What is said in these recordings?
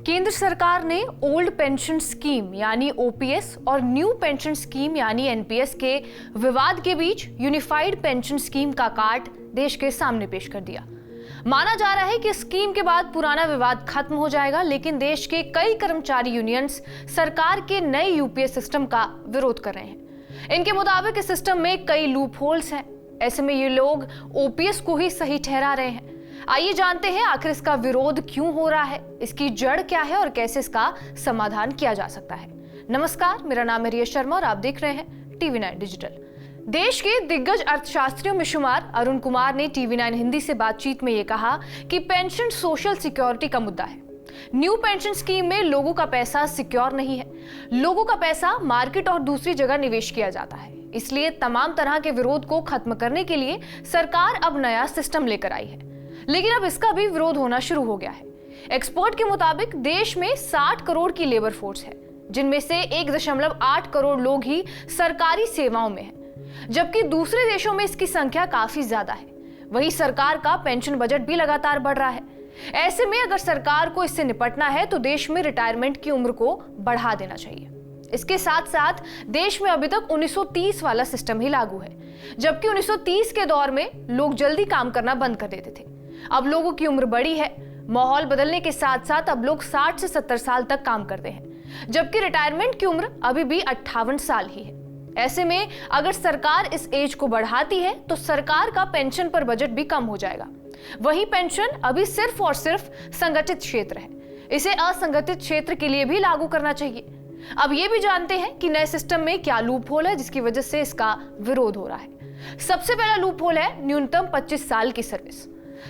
केंद्र सरकार ने ओल्ड पेंशन स्कीम यानी ओपीएस और न्यू पेंशन स्कीम यानी एनपीएस के विवाद के बीच यूनिफाइड पेंशन स्कीम का कार्ड देश के सामने पेश कर दिया। माना जा रहा है कि स्कीम के बाद पुराना विवाद खत्म हो जाएगा, लेकिन देश के कई कर्मचारी यूनियंस सरकार के नए यूपीएस सिस्टम का विरोध कर रहे हैं। इनके मुताबिक इस सिस्टम में कई लूप होल्स हैं। ऐसे में ये लोग ओपीएस को ही सही ठहरा रहे हैं। आइए जानते हैं आखिर इसका विरोध क्यों हो रहा है, इसकी जड़ क्या है और कैसे इसका समाधान किया जा सकता है। नमस्कार, मेरा नाम है रिया शर्मा और आप देख रहे हैं टीवी9 डिजिटल। देश के दिग्गज अर्थशास्त्रियों में शुमार अरुण कुमार ने टीवी9 हिंदी से बातचीत में ये कहा कि पेंशन सोशल सिक्योरिटी का मुद्दा है। न्यू पेंशन स्कीम में लोगों का पैसा सिक्योर नहीं है। लोगों का पैसा मार्केट और दूसरी जगह निवेश किया जाता है। इसलिए तमाम तरह के विरोध को खत्म करने के लिए सरकार अब नया सिस्टम लेकर आई है, लेकिन अब इसका भी विरोध होना शुरू हो गया है। एक्सपर्ट के मुताबिक देश में 60 करोड़ की लेबर फोर्स है, जिनमें से 1.8 करोड़ लोग ही सरकारी सेवाओं में हैं, जबकि दूसरे देशों में इसकी संख्या काफी ज्यादा है। वहीं सरकार का पेंशन बजट भी लगातार बढ़ रहा है। ऐसे में अगर सरकार को इससे निपटना है तो देश में रिटायरमेंट की उम्र को बढ़ा देना चाहिए। इसके साथ साथ देश में अभी तक 1930 वाला सिस्टम ही लागू है, जबकि 1930 के दौर में लोग जल्दी काम करना बंद कर देते थे। अब लोगों की उम्र बढ़ी है। माहौल बदलने के साथ साथ अब लोग 60 से 70 साल तक काम करते हैं, जबकि रिटायरमेंट की उम्र अभी भी 58 साल ही है। ऐसे में अगर सरकार इस एज को बढ़ाती है तो सरकार का पेंशन पर बजट भी कम हो जाएगा। वहीं पेंशन अभी सिर्फ और सिर्फ संगठित क्षेत्र है, इसे असंगठित क्षेत्र के लिए भी लागू करना चाहिए। अब ये भी जानते हैं कि नए सिस्टम में क्या लूप होल है जिसकी वजह से इसका विरोध हो रहा है। सबसे पहला लूप होल है न्यूनतम 25 साल की सर्विस।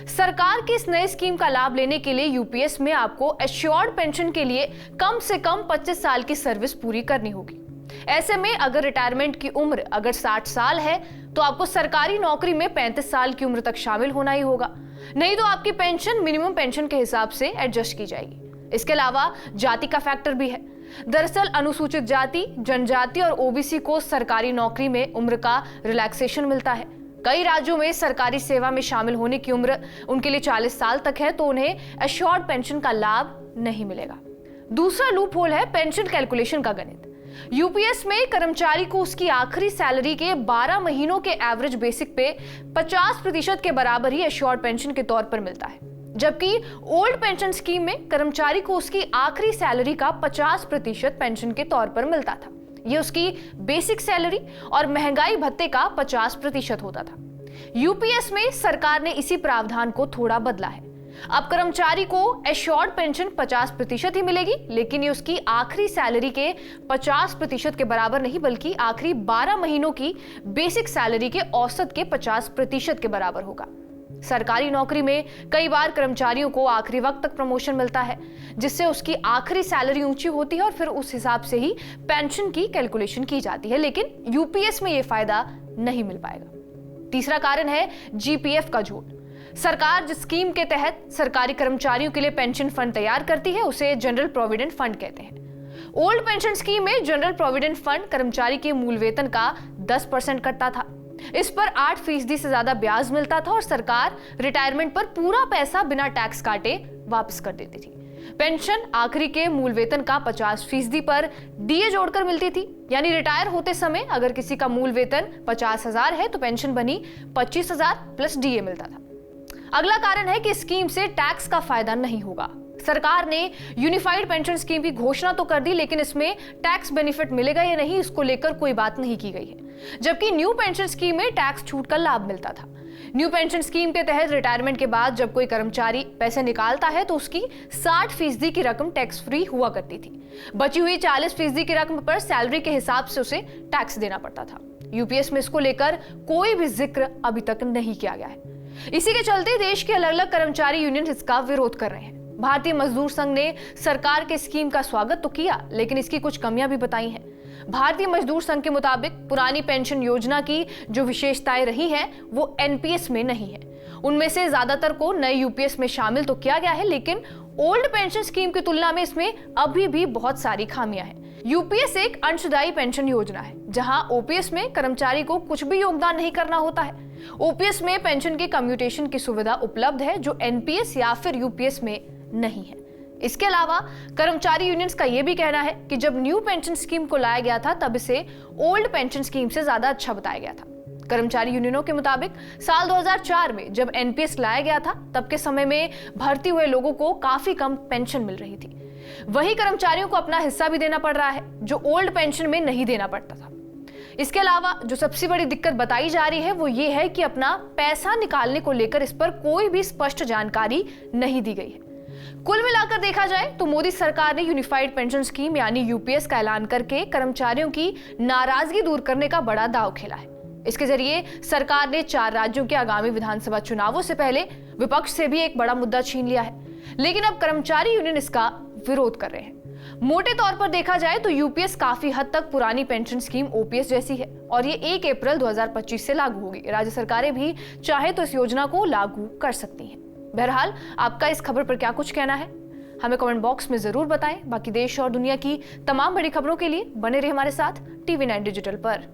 सरकार की इस नई स्कीम का लाभ लेने के लिए यूपीएस में आपको एश्योर्ड पेंशन के लिए कम से कम 25 साल की सर्विस पूरी करनी होगी। ऐसे में अगर रिटायरमेंट की उम्र अगर 60 साल है तो आपको सरकारी नौकरी में 35 साल की उम्र तक शामिल होना ही होगा, नहीं तो आपकी पेंशन मिनिमम पेंशन के हिसाब से एडजस्ट की जाएगी। इसके अलावा जाति का फैक्टर भी है। दरअसल अनुसूचित जाति, जनजाति और ओबीसी को सरकारी नौकरी में उम्र का रिलैक्सेशन मिलता है। कई राज्यों में सरकारी सेवा में शामिल होने की उम्र उनके लिए 40 साल तक है, तो उन्हें एश्योर्ड पेंशन का लाभ नहीं मिलेगा। दूसरा लूप होल है पेंशन कैलकुलेशन का गणित। यूपीएस में कर्मचारी को उसकी आखिरी सैलरी के 12 महीनों के एवरेज बेसिक पे 50% के बराबर ही एश्योर्ड पेंशन के तौर पर मिलता है, जबकि ओल्ड पेंशन स्कीम में कर्मचारी को उसकी आखिरी सैलरी का 50% पेंशन के तौर पर मिलता था। ये उसकी बेसिक सैलरी और महंगाई भत्ते का 50% होता था। यूपीएस में सरकार ने इसी प्रावधान को थोड़ा बदला है। अब कर्मचारी को एश्योर्ड पेंशन 50% ही मिलेगी, लेकिन ये उसकी आखिरी सैलरी के 50% के बराबर नहीं, बल्कि आखिरी 12 महीनों की बेसिक सैलरी के औसत के 50% के बराबर होगा। सरकारी नौकरी में कई बार कर्मचारियों को आखिरी वक्त तक प्रमोशन मिलता है, जिससे उसकी आखिरी सैलरी ऊंची होती है और फिर उस हिसाब से ही पेंशन की कैलकुलेशन की जाती है, लेकिन यूपीएस में यह फायदा नहीं मिल पाएगा। तीसरा कारण है जीपीएफ का झूठ। सरकार जिस स्कीम के तहत सरकारी कर्मचारियों के लिए पेंशन फंड तैयार करती है उसे जनरल प्रोविडेंट फंड कहते हैं। ओल्ड पेंशन स्कीम में जनरल प्रोविडेंट फंड कर्मचारी के मूल वेतन का 10% कटता था। इस पर 8% से ज्यादा ब्याज मिलता था और सरकार रिटायरमेंट पर पूरा पैसा बिना टैक्स काटे वापस कर देती थी। पेंशन आखिरी के मूल वेतन का 50% पर डीए जोड़कर मिलती थी, यानी रिटायर होते समय अगर किसी का मूल वेतन 50,000 है तो पेंशन बनी 25,000 प्लस डीए मिलता था। अगला कारण है कि स्कीम से टैक्स का फायदा नहीं होगा। सरकार ने यूनिफाइड पेंशन स्कीम की घोषणा तो कर दी, लेकिन इसमें टैक्स बेनिफिट मिलेगा या नहीं इसको लेकर कोई बात नहीं की गई है, जबकि न्यू पेंशन स्कीम में टैक्स छूट का लाभ मिलता था। न्यू पेंशन स्कीम के तहत रिटायरमेंट के बाद जब कोई कर्मचारी पैसे निकालता है तो उसकी 60% की रकम टैक्स फ्री हुआ करती थी। बची हुई 40% की रकम पर सैलरी के हिसाब से उसे टैक्स देना पड़ता था। यूपीएस में इसको लेकर कोई भी जिक्र अभी तक नहीं किया गया है। इसी के चलते देश के अलग अलग कर्मचारी यूनियन इसका विरोध कर रहे हैं। भारतीय मजदूर संघ ने सरकार के स्कीम का स्वागत तो किया, लेकिन इसकी कुछ कमियां भी बताई हैं। भारतीय मजदूर संघ के मुताबिक पुरानी पेंशन योजना की जो विशेषताएं रही हैं वो एनपीएस में नहीं है। उनमें से ज्यादातर को नए यूपीएस में शामिल तो किया गया है, लेकिन ओल्ड पेंशन स्कीम की तुलना में इसमें अभी भी बहुत सारी खामियां हैं। यूपीएस एक अंशदायी पेंशन योजना है, जहां ओपीएस में कर्मचारी को कुछ भी योगदान नहीं करना होता है। ओपीएस में पेंशन के कम्यूटेशन की सुविधा उपलब्ध है, जो एनपीएस या फिर यूपीएस में नहीं है। इसके अलावा कर्मचारी यूनियंस का यह भी कहना है कि जब न्यू पेंशन स्कीम को लाया गया था तब इसे ओल्ड पेंशन स्कीम से ज्यादा अच्छा बताया गया था। कर्मचारी यूनियनों के मुताबिक साल 2004 में जब एनपीएस लाया गया था तब के समय में भर्ती हुए लोगों को काफी कम पेंशन मिल रही थी। वही कर्मचारियों को अपना हिस्सा भी देना पड़ रहा है जो ओल्ड पेंशन में नहीं देना पड़ता था। इसके अलावा जो सबसे बड़ी दिक्कत बताई जा रही है वो ये है कि अपना पैसा निकालने को लेकर इस पर कोई भी स्पष्ट जानकारी नहीं दी गई है। कुल मिलाकर देखा जाए तो मोदी सरकार ने यूनिफाइड पेंशन स्कीम यानी यूपीएस का ऐलान करके कर्मचारियों की नाराजगी दूर करने का बड़ा दांव खेला है। इसके जरिए सरकार ने 4 राज्यों के आगामी विधानसभा चुनावों से पहले विपक्ष से भी एक बड़ा मुद्दा छीन लिया है, लेकिन अब कर्मचारी यूनियन इसका विरोध कर रहे हैं। मोटे तौर पर देखा जाए तो यूपीएस काफी हद तक पुरानी पेंशन स्कीम ओपीएस जैसी है और ये 1 अप्रैल 2025 से लागू होगी। राज्य सरकारें भी चाहे तो इस योजना को लागू कर सकती हैं। बहरहाल आपका इस खबर पर क्या कुछ कहना है हमें कमेंट बॉक्स में जरूर बताएं। बाकी देश और दुनिया की तमाम बड़ी खबरों के लिए बने रहे हमारे साथ TV9 डिजिटल पर।